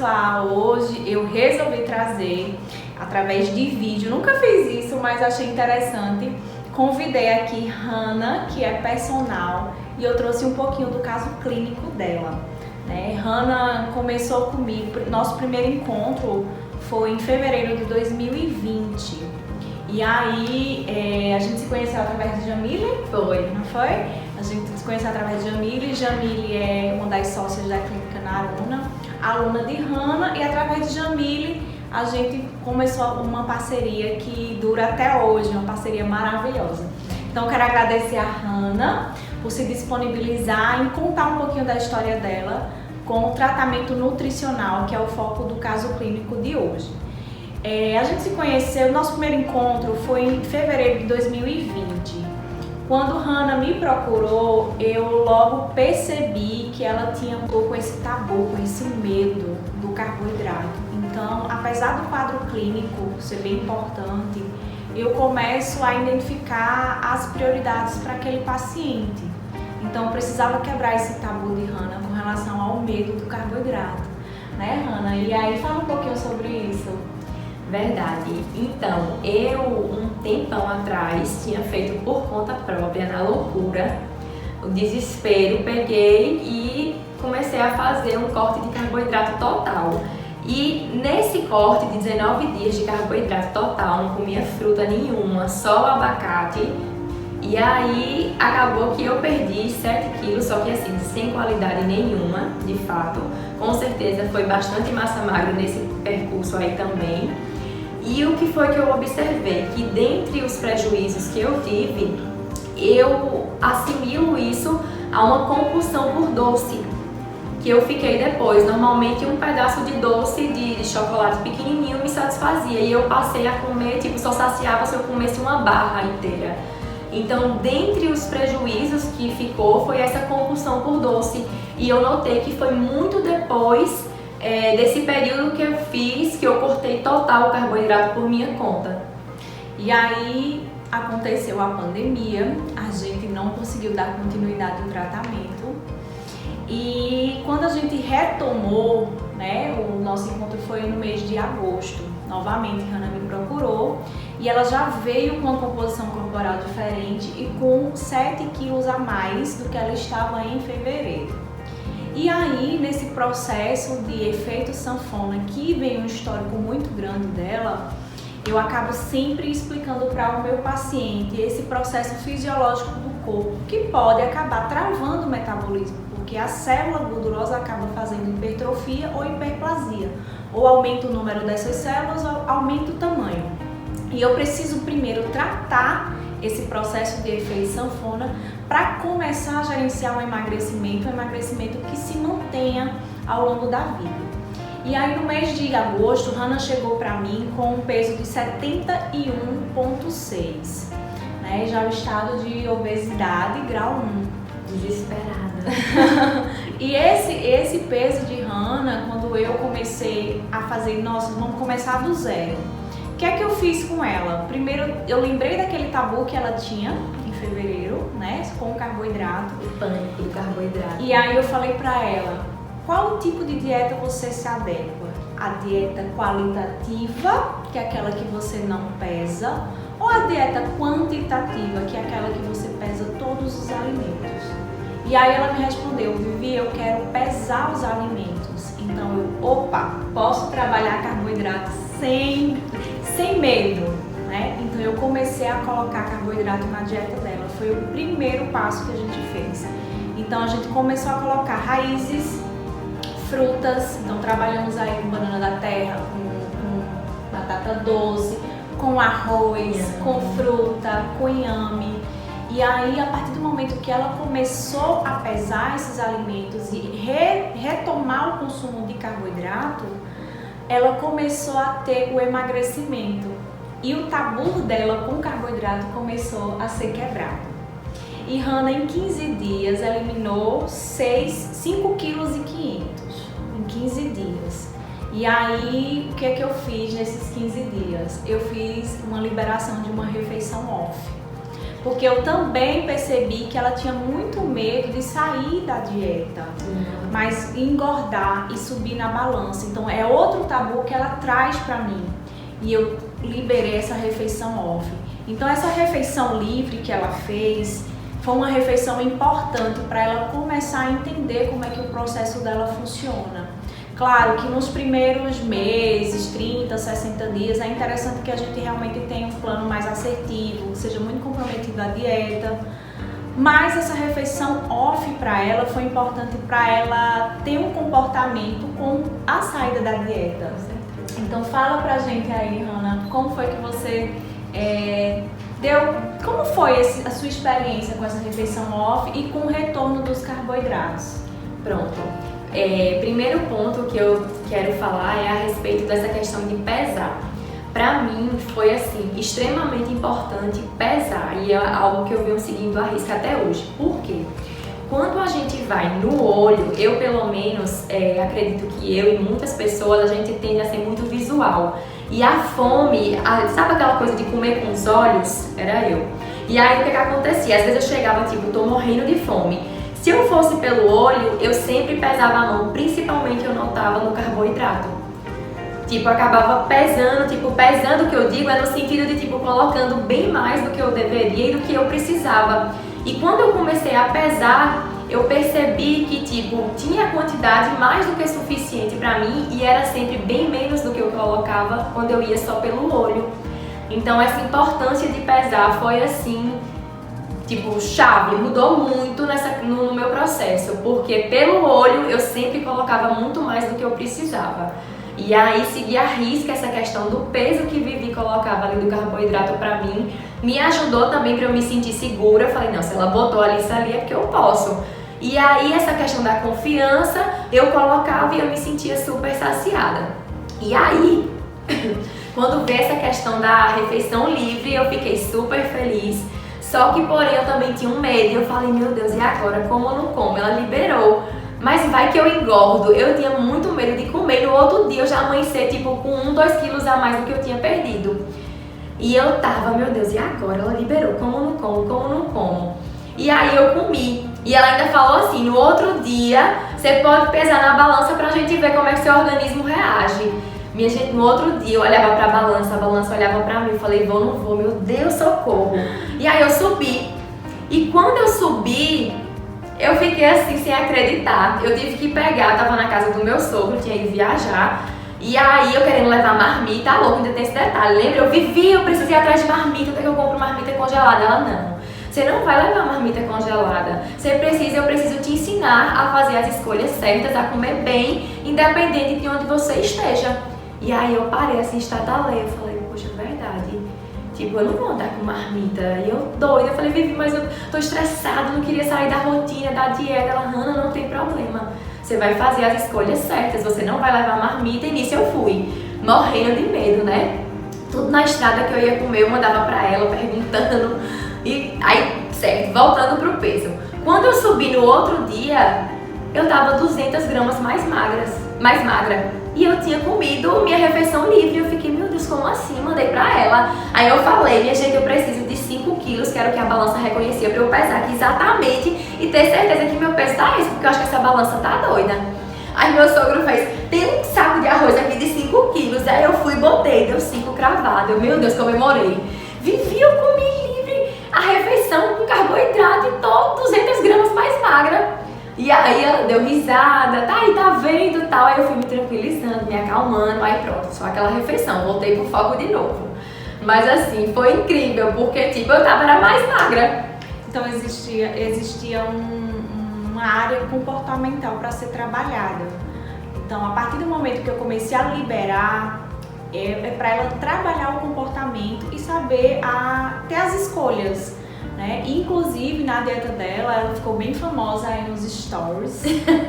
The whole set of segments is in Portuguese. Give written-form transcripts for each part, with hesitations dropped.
pessoal, hoje eu resolvi trazer através de vídeo, nunca fiz isso, mas achei interessante. Convidei aqui Hannah, que é personal, e eu trouxe um pouquinho do caso clínico dela, né? Hannah começou comigo, nosso primeiro encontro foi em fevereiro de 2020. E aí a gente se conheceu através de Jamile? Foi, não foi? A gente se conheceu através de Jamile. Jamile é uma das sócias da clínica Naruna, aluna de Hannah, e através de Jamile a gente começou uma parceria que dura até hoje, uma parceria maravilhosa. Então quero agradecer a Hannah por se disponibilizar em contar um pouquinho da história dela com o tratamento nutricional, que é o foco do caso clínico de hoje. A gente se conheceu, nosso primeiro encontro foi em fevereiro de 2020. Quando Hannah me procurou, eu logo percebi que ela tinha um pouco esse tabu, esse medo do carboidrato. Então, apesar do quadro clínico ser bem importante, eu começo a identificar as prioridades para aquele paciente. Então, eu precisava quebrar esse tabu de Hannah com relação ao medo do carboidrato, né, Hannah? E aí, fala um pouquinho sobre isso. Verdade. Então, eu um tempão atrás tinha feito por conta própria, na loucura, o desespero, peguei e comecei a fazer um corte de carboidrato total. E nesse corte de 19 dias de carboidrato total, não comia fruta nenhuma, só o abacate. E aí acabou que eu perdi 7 quilos, só que assim, sem qualidade nenhuma, de fato. Com certeza foi bastante massa magra nesse percurso aí também. E o que foi que eu observei? Que dentre os prejuízos que eu tive, eu assimilo isso a uma compulsão por doce, que eu fiquei depois. Normalmente um pedaço de doce de chocolate pequenininho me satisfazia, e eu passei a comer, tipo, só saciava se eu comesse uma barra inteira. Então, dentre os prejuízos que ficou, foi essa compulsão por doce, e eu notei que foi muito depois desse período que eu fiz, que eu cortei total o carboidrato por minha conta. E aí aconteceu a pandemia, a gente não conseguiu dar continuidade no tratamento, e quando a gente retomou, né, o nosso encontro foi no mês de agosto. Novamente Hannah me procurou e ela já veio com uma composição corporal diferente e com 7 quilos a mais do que ela estava em fevereiro. E aí, nesse processo de efeito sanfona, que vem um histórico muito grande dela, eu acabo sempre explicando para o meu paciente esse processo fisiológico do corpo, que pode acabar travando o metabolismo, porque a célula gordurosa acaba fazendo hipertrofia ou hiperplasia, ou aumenta o número dessas células ou aumenta o tamanho. E eu preciso primeiro tratar esse processo de efeito sanfona para começar a gerenciar um emagrecimento que se mantenha ao longo da vida. E aí no mês de agosto, Hannah chegou para mim com um peso de 71,6, né? Já o estado de obesidade grau 1. Desesperada. E esse peso de Hannah, quando eu comecei a fazer, nossa, vamos começar do zero. O que é que eu fiz com ela? Primeiro, eu lembrei daquele tabu que ela tinha em fevereiro, né, com o carboidrato. O pânico do carboidrato. E aí eu falei pra ela, qual tipo de dieta você se adequa? A dieta qualitativa, que é aquela que você não pesa, ou a dieta quantitativa, que é aquela que você pesa todos os alimentos? E aí ela me respondeu, Vivi, eu quero pesar os alimentos. Então eu, posso trabalhar carboidrato sem medo, né? Então eu comecei a colocar carboidrato na dieta dela. Foi o primeiro passo que a gente fez. Então a gente começou a colocar raízes, frutas. Então trabalhamos aí com banana da terra, com batata doce, com arroz, com fruta, com inhame. E aí, a partir do momento que ela começou a pesar esses alimentos e retomar o consumo de carboidrato, ela começou a ter o emagrecimento. E o tabu dela com carboidrato começou a ser quebrado. E Hannah, em 15 dias, eliminou 5,5 kg em 15 dias. E aí, o que é que eu fiz nesses 15 dias? Eu fiz uma liberação de uma refeição off. Porque eu também percebi que ela tinha muito medo de sair da dieta, mas engordar e subir na balança. Então é outro tabu que ela traz pra mim. E eu liberei essa refeição off. Então essa refeição livre que ela fez foi uma refeição importante para ela começar a entender como é que o processo dela funciona. Claro que nos primeiros meses, 30, 60 dias, é interessante que a gente realmente tenha um plano mais assertivo, seja muito comprometido à dieta. Mas essa refeição off para ela foi importante para ela ter um comportamento com a saída da dieta. Então fala pra gente aí, Hannah, como foi que você como foi a sua experiência com essa refeição off e com o retorno dos carboidratos? Pronto. Primeiro ponto que eu quero falar é a respeito dessa questão de pesar. Pra mim foi assim, extremamente importante pesar e é algo que eu venho seguindo à risca até hoje. Por quê? Quando a gente vai no olho, eu pelo menos acredito que eu e muitas pessoas, a gente tende a ser muito visual. E a fome, sabe aquela coisa de comer com os olhos? Era eu. E aí o que acontecia? Às vezes eu chegava tipo, tô morrendo de fome. Se eu fosse pelo olho, eu sempre pesava a mão, principalmente eu notava no carboidrato. Tipo, eu acabava pesando, pesando o que eu digo é no sentido de tipo, colocando bem mais do que eu deveria e do que eu precisava. E quando eu comecei a pesar, eu percebi que tipo, tinha quantidade mais do que suficiente pra mim e era sempre bem menos do que eu colocava quando eu ia só pelo olho. Então essa importância de pesar foi assim, tipo, chave, mudou muito no meu processo, porque pelo olho eu sempre colocava muito mais do que eu precisava. E aí segui à risca essa questão do peso que Vivi colocava ali do carboidrato pra mim, me ajudou também pra eu me sentir segura. Eu falei, não, se ela botou ali isso ali é porque eu posso. E aí essa questão da confiança, eu colocava e eu me sentia super saciada. E aí, quando veio essa questão da refeição livre, eu fiquei super feliz. Só que porém eu também tinha um medo, eu falei, meu Deus, e agora? Como eu não como? Ela liberou. Mas vai que eu engordo, eu tinha muito medo de comer, no outro dia eu já amanhecer tipo com 1, 2 quilos a mais do que eu tinha perdido. E eu tava, meu Deus, e agora? Ela liberou, como eu não como, como eu não como? E aí eu comi. E ela ainda falou assim, no outro dia você pode pesar na balança pra gente ver como é que seu organismo reage. Minha gente, no outro dia eu olhava pra balança, a balança olhava pra mim, eu falei, vou, não vou, meu Deus, socorro. E aí eu subi. E quando eu subi, eu fiquei assim, sem acreditar. Eu tive que pegar, eu tava na casa do meu sogro, tinha ido viajar. E aí eu querendo levar marmita, louco, ainda tem esse detalhe. Lembra? Eu vivi, eu preciso ir atrás de marmita, até que eu compro marmita congelada. Ela, não, você não vai levar marmita congelada. Eu preciso te ensinar a fazer as escolhas certas, a comer bem, independente de onde você esteja. E aí eu parei assim, estatalei, eu falei, poxa, é verdade. Tipo, eu não vou andar com marmita. E eu doida, eu falei, Vivi, mas eu tô estressada, não queria sair da rotina, da dieta. Ela, Hannah, não tem problema. Você vai fazer as escolhas certas, você não vai levar marmita. E nisso eu fui, morrendo de medo, né? Tudo na estrada que eu ia comer, eu mandava pra ela, perguntando. E aí, certo, voltando pro peso. Quando eu subi no outro dia, eu tava 200 gramas mais magra. E eu tinha comido minha refeição livre. Eu fiquei, meu Deus, como assim? Mandei pra ela. Aí eu falei, minha gente, eu preciso de 5 quilos, que era o que a balança reconhecia, pra eu pesar aqui exatamente e ter certeza que meu peso tá isso, porque eu acho que essa balança tá doida. Aí meu sogro fez, tem um saco de arroz aqui de 5 quilos. Aí eu fui e botei, deu 5 cravado. Eu, meu Deus, comemorei. Vivi, eu comi livre a refeição com carboidrato e tô 200 gramas mais magra. E aí ela deu risada, tá aí, tá vendo, tal. Aí eu fui me tranquilizando, me acalmando, aí pronto, só aquela refeição, voltei pro foco de novo. Mas assim, foi incrível, porque tipo, era mais magra. Então existia uma área comportamental para ser trabalhada. Então, a partir do momento que eu comecei a liberar, é para ela trabalhar o comportamento e saber ter as escolhas. Né? Inclusive na dieta dela, ela ficou bem famosa aí nos stories,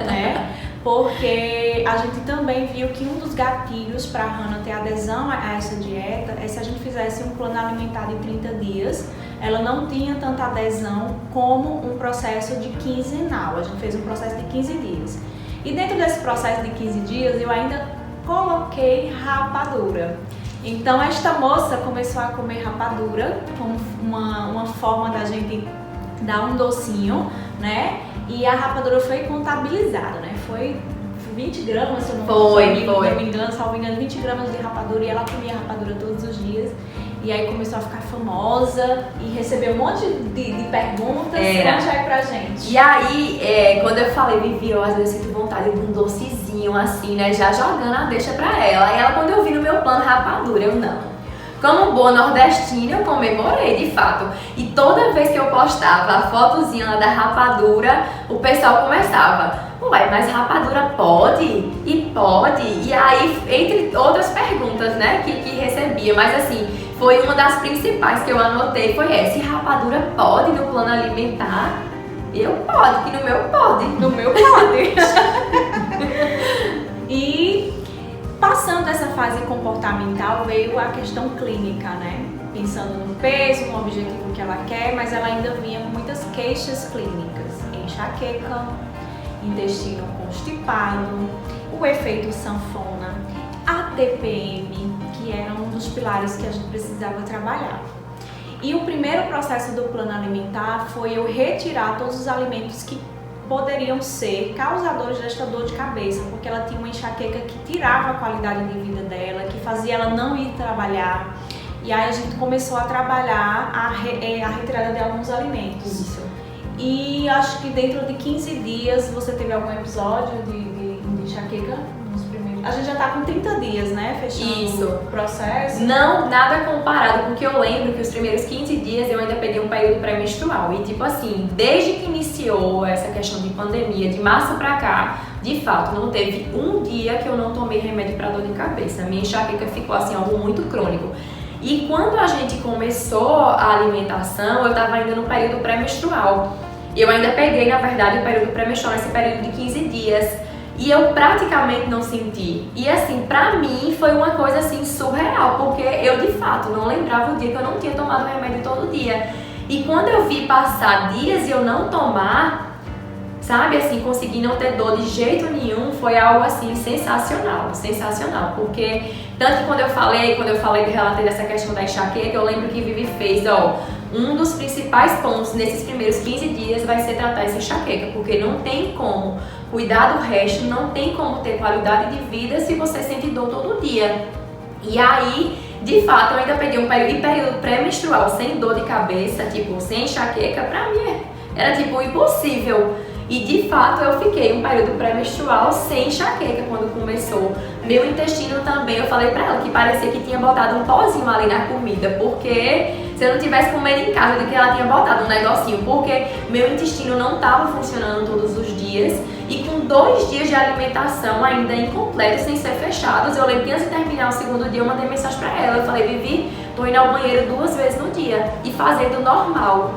né? Porque a gente também viu que um dos gatilhos para a Hannah ter adesão a essa dieta é se a gente fizesse um plano alimentar de 30 dias, ela não tinha tanta adesão como um processo de quinzenal. A gente fez um processo de 15 dias. E dentro desse processo de 15 dias, eu ainda coloquei rapadura. Então esta moça começou a comer rapadura como uma forma da gente dar um docinho, né? E a rapadura foi contabilizada, né? Foi 20 gramas, se eu não me engano, salvo engano, 20 gramas de rapadura, e ela comia rapadura todos os dias. E aí começou a ficar famosa e recebeu um monte de perguntas. Conte aí pra gente. E aí, quando eu falei, Vivi, eu às vezes sinto vontade de um docezinho assim, né? Já jogando a deixa pra ela. E ela, quando eu vi no meu plano rapadura, eu não. Como boa nordestina, eu comemorei, de fato. E toda vez que eu postava a fotozinha lá da rapadura, o pessoal começava: ué, mas rapadura pode? E pode? E aí, entre outras perguntas, né, que recebia. Mas assim, foi uma das principais que eu anotei, foi essa: se rapadura pode no plano alimentar? Eu pode, que no meu pode. No meu pode. E passando essa fase comportamental, veio a questão clínica, né? Pensando no peso, no objetivo que ela quer, mas ela ainda vinha com muitas queixas clínicas: enxaqueca, intestino constipado, o efeito sanfona, a TPM, que era um dos pilares que a gente precisava trabalhar. E o primeiro processo do plano alimentar foi eu retirar todos os alimentos que poderiam ser causadores desta dor de cabeça, porque ela tinha uma enxaqueca que tirava a qualidade de vida dela, que fazia ela não ir trabalhar. E aí a gente começou a trabalhar a retirada de alguns alimentos. Isso. E acho que dentro de 15 dias você teve algum episódio de enxaqueca? A gente já tá com 30 dias, né? Fechando o processo. Não, nada comparado com o que eu lembro, que os primeiros 15 dias eu ainda peguei um período pré-menstrual. E tipo assim, desde que iniciou essa questão de pandemia, de março pra cá, de fato, não teve um dia que eu não tomei remédio pra dor de cabeça. A minha enxaqueca ficou assim, algo muito crônico. E quando a gente começou a alimentação, eu tava ainda no período pré-menstrual. Eu ainda peguei, na verdade, o período pré-menstrual, esse período de 15 dias. E eu praticamente não senti. E assim, pra mim foi uma coisa assim surreal, porque eu de fato não lembrava o dia que eu não tinha tomado remédio todo dia. E quando eu vi passar dias e eu não tomar, sabe, assim, conseguir não ter dor de jeito nenhum, foi algo assim sensacional, sensacional. Porque tanto que quando eu falei que relatei dessa questão da enxaqueca, eu lembro que Vivi fez, um dos principais pontos nesses primeiros 15 dias vai ser tratar essa enxaqueca, porque não tem como cuidar do resto, não tem como ter qualidade de vida se você sente dor todo dia. E aí, de fato, eu ainda peguei um período pré-menstrual sem dor de cabeça, tipo, sem enxaqueca, pra mim era tipo impossível. E de fato eu fiquei um período pré-menstrual sem enxaqueca quando começou. Meu intestino também, eu falei pra ela que parecia que tinha botado um pozinho ali na comida, porque se eu não tivesse comendo em casa, de que ela tinha botado um negocinho, porque meu intestino não estava funcionando todos os dias. E com 2 dias de alimentação ainda incompletos, sem ser fechados, eu lembro que antes de terminar o segundo dia eu mandei mensagem pra ela. Eu falei: Vivi, tô indo ao banheiro 2 vezes no dia e fazendo normal.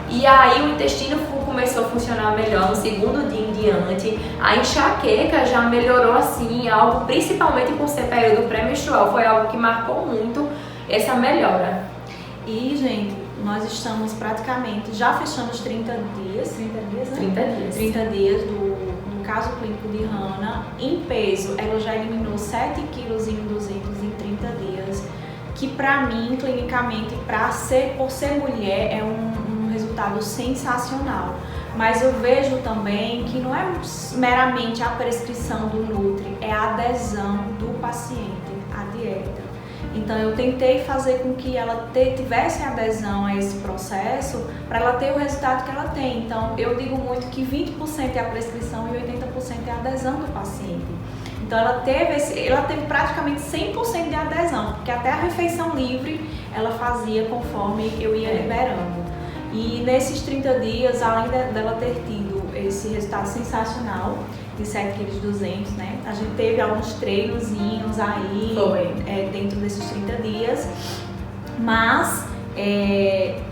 E aí o intestino começou a funcionar melhor no segundo dia em diante. A enxaqueca já melhorou assim, algo principalmente por ser período pré-menstrual, foi algo que marcou muito essa melhora. E, gente, nós estamos praticamente, já fechamos 30 dias, né? 30 dias do caso clínico de Hannah. Em peso, ela já eliminou 7 quilos em 230 dias, que pra mim, clinicamente, por ser mulher, é um resultado sensacional. Mas eu vejo também que não é meramente a prescrição do Nutri, é a adesão do paciente à dieta. Então eu tentei fazer com que ela tivesse adesão a esse processo para ela ter o resultado que ela tem. Então eu digo muito que 20% é a prescrição e 80% é a adesão do paciente. Então ela teve praticamente 100% de adesão, porque até a refeição livre ela fazia conforme eu ia liberando. E nesses 30 dias, além dela ter tido esse resultado sensacional de 7,2 kg, né? A gente teve alguns treinozinhos aí dentro desses 30 dias, mas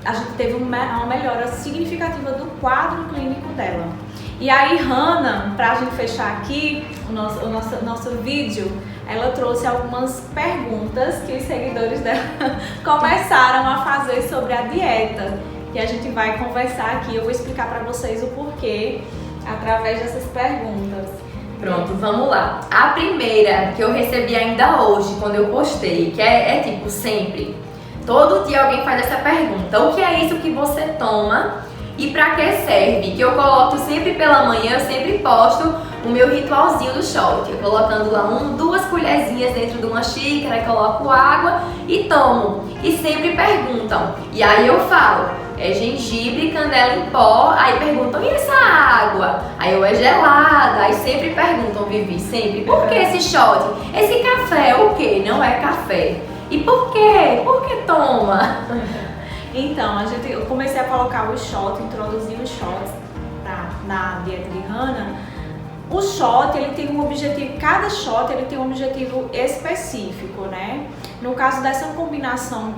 a gente teve uma melhora significativa do quadro clínico dela. E aí, Hannah, pra gente fechar aqui o nosso vídeo, ela trouxe algumas perguntas que os seguidores dela começaram a fazer sobre a dieta. E a gente vai conversar aqui, eu vou explicar para vocês o porquê através dessas perguntas. Pronto, vamos lá. A primeira que eu recebi ainda hoje, quando eu postei, que é tipo sempre. Todo dia alguém faz essa pergunta. O que é isso que você toma e pra que serve? Que eu coloco sempre pela manhã, eu sempre posto o meu ritualzinho do shot. Eu colocando lá 2 colherzinhas dentro de uma xícara, coloco água e tomo. E sempre perguntam. E aí eu falo, é gengibre, canela em pó. Aí perguntam, e essa água? Aí eu, é gelada. Aí sempre perguntam, Vivi, sempre, por que esse shot? Esse café é o quê? Não é café. E por quê? Por que toma? Então, eu comecei a colocar o shot, introduzir os shots na dieta de Hannah. O shot, ele tem um objetivo, cada shot ele tem um objetivo específico, né? No caso dessa combinação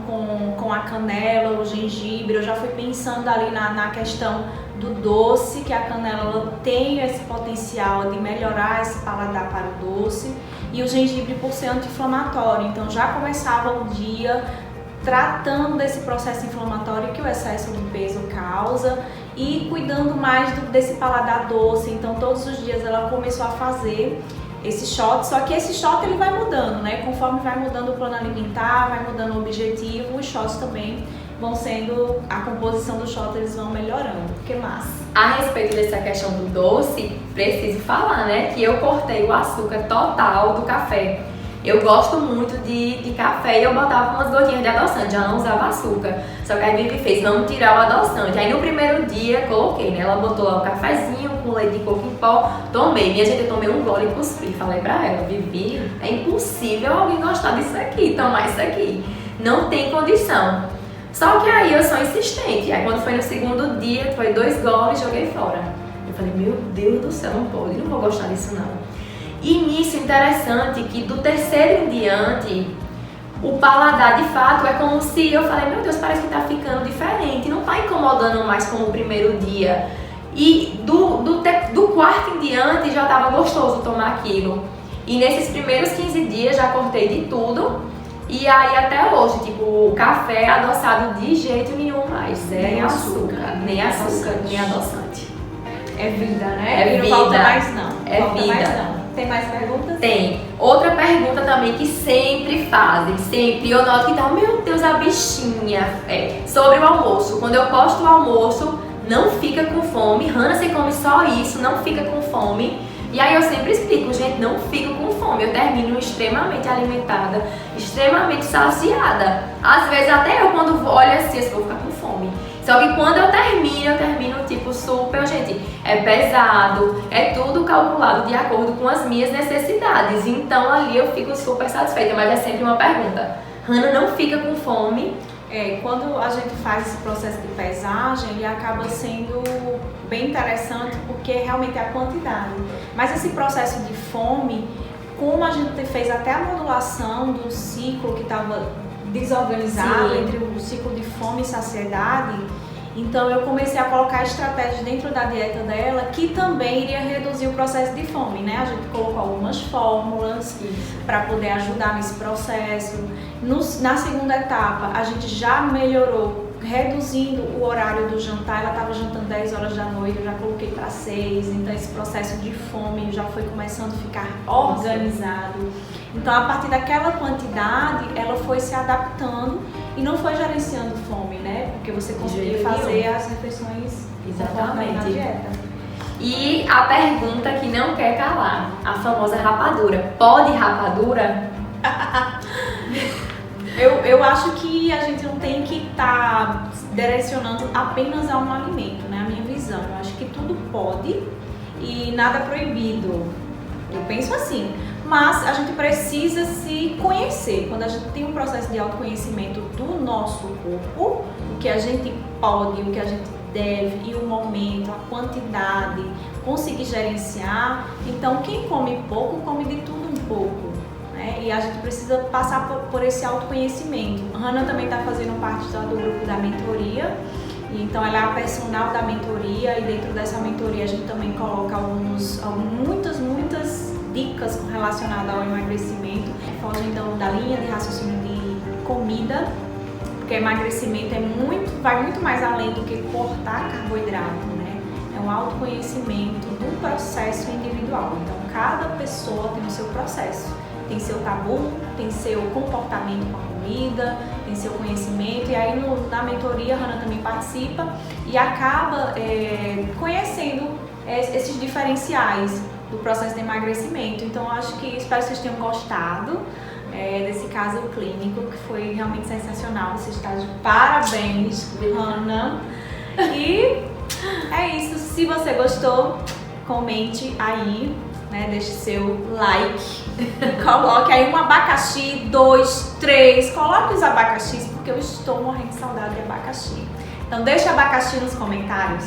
com a canela, o gengibre, eu já fui pensando ali na questão do doce, que a canela ela tem esse potencial de melhorar esse paladar para o doce, e o gengibre por ser anti-inflamatório. Então já começava o dia tratando desse processo inflamatório que o excesso de peso causa e cuidando mais desse paladar doce. Então todos os dias ela começou a fazer esse shot, só que esse shot ele vai mudando, né? Conforme vai mudando o plano alimentar, vai mudando o objetivo, os shots também vão sendo, a composição do shot eles vão melhorando. Que massa! A respeito dessa questão do doce, preciso falar, né, que eu cortei o açúcar total do café. Eu gosto muito de café e eu botava umas gotinhas de adoçante, já não usava açúcar. Só que a Vivi fez, vamos tirar o adoçante. Aí no primeiro dia coloquei, né? Ela botou lá o cafezinho com leite de coco em pó, tomei. Minha gente, eu tomei um gole e cuspi. Falei pra ela, Vivi, é impossível alguém gostar disso aqui, tomar isso aqui. Não tem condição. Só que aí eu sou insistente. Aí quando foi no segundo dia, foi 2 goles e joguei fora. Eu falei, meu Deus do céu, não pode, não vou gostar disso não. E nisso, interessante que do terceiro em diante, o paladar de fato é como se eu falei, meu Deus, parece que tá ficando diferente, não tá incomodando mais como o primeiro dia. E do quarto em diante já tava gostoso tomar aquilo. E nesses primeiros 15 dias já cortei de tudo. E aí até hoje, tipo, o café adoçado de jeito nenhum mais. Nem açúcar, nem adoçante. É vida, né? É vida. Não falta mais não. É falta vida. Mais não. Tem mais perguntas? Tem. Outra pergunta também que sempre fazem, sempre. Eu noto que tá, meu Deus, a bichinha. É, sobre o almoço. Quando eu posto o almoço, não fica com fome. Hannah, você come só isso, não fica com fome. E aí eu sempre explico, gente, não fico com fome. Eu termino extremamente alimentada, extremamente saciada. Às vezes até eu quando olho assim, eu vou ficar com fome. Só que quando eu termino tipo super, gente, é pesado, é tudo calculado de acordo com as minhas necessidades. Então ali eu fico super satisfeita, mas é sempre uma pergunta. Hannah não fica com fome? Quando a gente faz esse processo de pesagem, ele acaba sendo bem interessante porque realmente é a quantidade. Mas esse processo de fome, como a gente fez até a modulação do ciclo que estava desorganizado Sim. entre o ciclo de fome e saciedade, então eu comecei a colocar estratégias dentro da dieta dela que também iria reduzir o processo de fome, né? A gente colocou algumas fórmulas para poder ajudar nesse processo. Na segunda etapa, a gente já melhorou, reduzindo o horário do jantar. Ela estava jantando 10 horas da noite, eu já coloquei para 6, então esse processo de fome já foi começando a ficar organizado. Então, a partir daquela quantidade, ela foi se adaptando e não foi gerenciando fome, né? Porque você conseguia fazer as refeições exatamente na dieta. E a pergunta que não quer calar, a famosa rapadura. Pode rapadura? Eu acho que a gente não tem que estar direcionando apenas a um alimento, né? A minha visão. Eu acho que tudo pode e nada proibido. Eu penso assim. Mas a gente precisa se conhecer. Quando a gente tem um processo de autoconhecimento do nosso corpo, o que a gente pode, o que a gente deve, e o momento, a quantidade, conseguir gerenciar. Então, quem come pouco, come de tudo um pouco, né? E a gente precisa passar por esse autoconhecimento. A Hannah também está fazendo parte do grupo da mentoria. Então, ela é a personal da mentoria, e dentro dessa mentoria a gente também coloca muitas dicas relacionadas ao emagrecimento. Fogem então da linha de raciocínio de comida, porque emagrecimento vai muito mais além do que cortar carboidrato, né? É um autoconhecimento do processo individual. Então, cada pessoa tem o seu processo, tem seu tabu, tem seu comportamento com a comida, tem seu conhecimento, e aí na mentoria a Hannah também participa e acaba conhecendo esses diferenciais do processo de emagrecimento. Então eu acho que, espero que vocês tenham gostado desse caso clínico, que foi realmente sensacional. Você está de parabéns, Hannah. E é isso. Se você gostou, comente aí, né? Deixe seu like. Coloque aí um abacaxi, 2, 3. Coloque os abacaxis, porque eu estou morrendo de saudade de abacaxi. Então deixa abacaxi nos comentários.